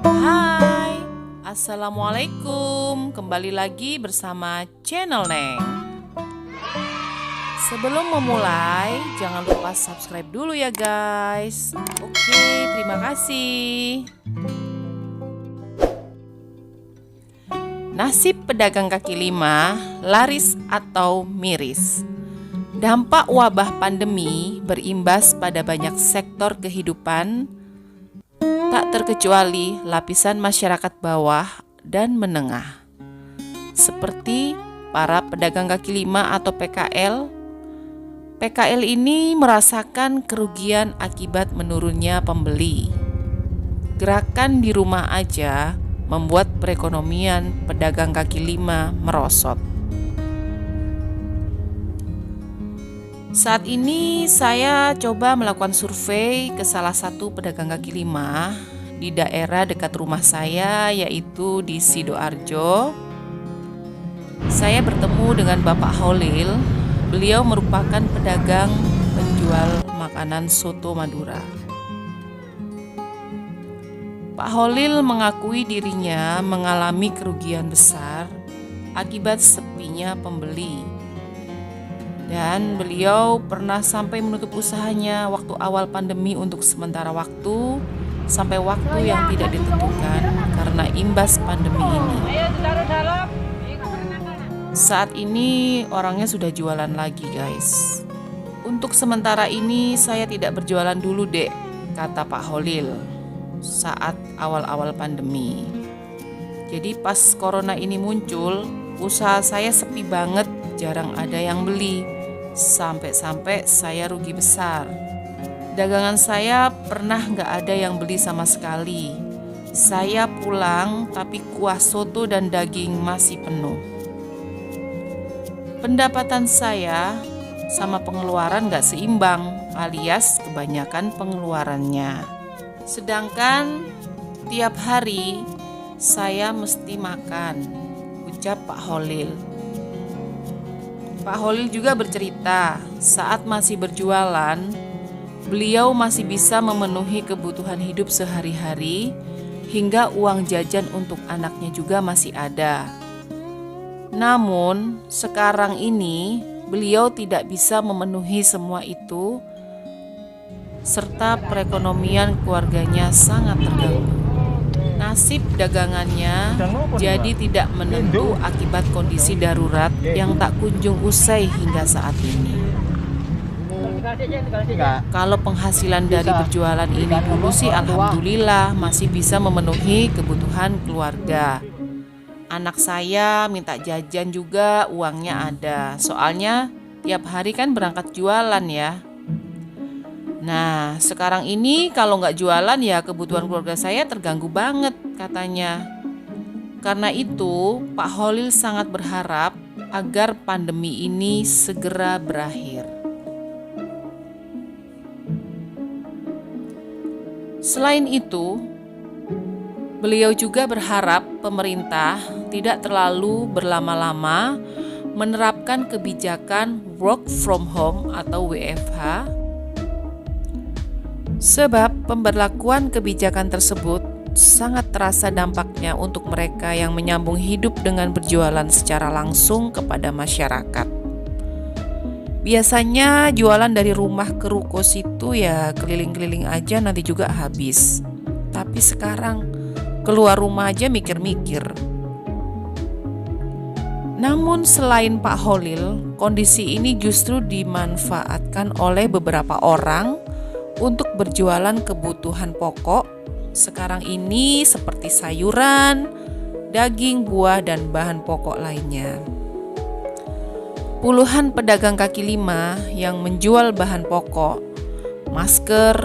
Hai, Assalamualaikum. Kembali lagi bersama channel Neng. Sebelum memulai, jangan lupa subscribe dulu ya guys. Oke, terima kasih. Nasib pedagang kaki lima, laris atau miris. Dampak wabah pandemi berimbas pada banyak sektor kehidupan, tak terkecuali lapisan masyarakat bawah dan menengah, seperti para pedagang kaki lima atau PKL. PKL ini merasakan kerugian akibat menurunnya pembeli. Gerakan di rumah aja membuat perekonomian pedagang kaki lima merosot. Saat ini saya coba melakukan survei ke salah satu pedagang kaki lima di daerah dekat rumah saya, yaitu di Sidoarjo. Saya bertemu dengan Bapak Holil. Beliau merupakan pedagang penjual makanan soto Madura. Pak Holil mengakui dirinya mengalami kerugian besar akibat sepinya pembeli. Dan beliau pernah sampai menutup usahanya waktu awal pandemi untuk sementara waktu, sampai waktu yang tidak ditentukan karena imbas pandemi ini. Saat ini orangnya sudah jualan lagi guys. Untuk sementara ini saya tidak berjualan dulu dek, kata Pak Holil saat awal-awal pandemi. Jadi pas corona ini muncul, usaha saya sepi banget, jarang ada yang beli. Sampai-sampai saya rugi besar. Dagangan saya pernah nggak ada yang beli sama sekali. Saya pulang tapi kuah soto dan daging masih penuh. Pendapatan saya sama pengeluaran nggak seimbang, alias kebanyakan pengeluarannya. Sedangkan tiap hari saya mesti makan, ucap Pak Holil. Pak Holil juga bercerita, saat masih berjualan, beliau masih bisa memenuhi kebutuhan hidup sehari-hari, hingga uang jajan untuk anaknya juga masih ada. Namun, sekarang ini beliau tidak bisa memenuhi semua itu, serta perekonomian keluarganya sangat terganggu. Nasib dagangannya jadi tidak menentu akibat kondisi darurat yang tak kunjung usai hingga saat ini. Kalau penghasilan dari berjualan ini dulu sih alhamdulillah masih bisa memenuhi kebutuhan keluarga. Anak saya minta jajan juga uangnya ada, soalnya tiap hari kan berangkat jualan ya. Nah, sekarang ini kalau nggak jualan ya kebutuhan keluarga saya terganggu banget katanya. Karena itu, Pak Holil sangat berharap agar pandemi ini segera berakhir. Selain itu, beliau juga berharap pemerintah tidak terlalu berlama-lama menerapkan kebijakan work from home atau WFH. Sebab pemberlakuan kebijakan tersebut sangat terasa dampaknya untuk mereka yang menyambung hidup dengan berjualan secara langsung kepada masyarakat. Biasanya jualan dari rumah ke ruko situ ya keliling-keliling aja nanti juga habis. Tapi sekarang keluar rumah aja mikir-mikir. Namun selain Pak Holil, kondisi ini justru dimanfaatkan oleh beberapa orang untuk berjualan kebutuhan pokok sekarang ini seperti sayuran, daging, buah, dan bahan pokok lainnya. Puluhan pedagang kaki lima yang menjual bahan pokok, masker,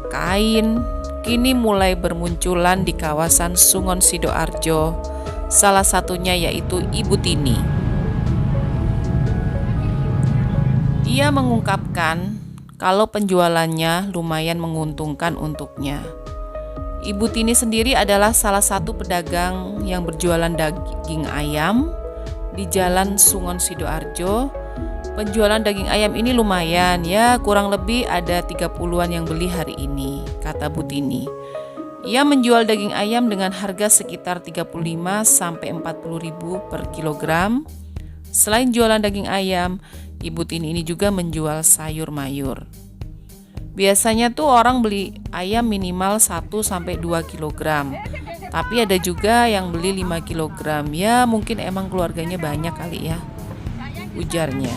kain, kini mulai bermunculan di kawasan Sungon Sidoarjo, salah satunya yaitu Ibu Tini. Ia mengungkapkan kalau penjualannya lumayan menguntungkan untuknya. Ibu Tini sendiri adalah salah satu pedagang yang berjualan daging ayam di Jalan Sungon Sidoarjo Penjualan daging ayam ini lumayan ya, kurang lebih ada 30-an yang beli hari ini, kata Bu Tini. Ia menjual daging ayam dengan harga sekitar 35 sampai 40 ribu per kilogram. Selain jualan daging ayam, Ibu Tini ini juga menjual sayur mayur. Biasanya tuh orang beli ayam minimal 1 sampai 2 kilogram. Tapi ada juga yang beli 5 kilogram. Ya mungkin emang keluarganya banyak kali ya, ujarnya.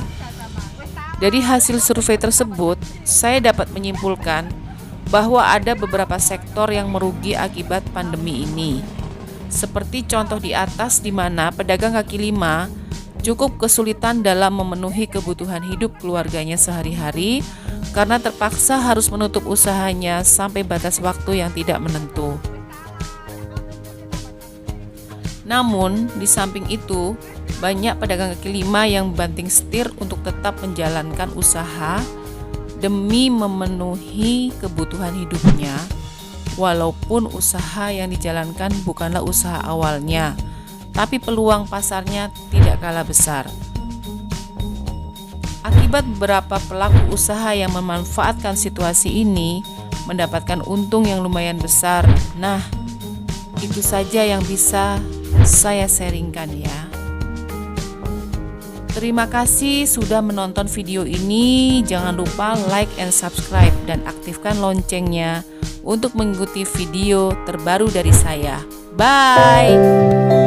Dari hasil survei tersebut, saya dapat menyimpulkan bahwa ada beberapa sektor yang merugi akibat pandemi ini. Seperti contoh di atas di mana pedagang kaki lima cukup kesulitan dalam memenuhi kebutuhan hidup keluarganya sehari-hari karena terpaksa harus menutup usahanya sampai batas waktu yang tidak menentu. Namun, di samping itu, banyak pedagang kaki lima yang banting setir untuk tetap menjalankan usaha demi memenuhi kebutuhan hidupnya, walaupun usaha yang dijalankan bukanlah usaha awalnya, tapi peluang pasarnya tidak kalah besar. Akibat beberapa pelaku usaha yang memanfaatkan situasi ini, mendapatkan untung yang lumayan besar. Nah, itu saja yang bisa saya sharingkan ya. Terima kasih sudah menonton video ini. Jangan lupa like and subscribe dan aktifkan loncengnya untuk mengikuti video terbaru dari saya. Bye.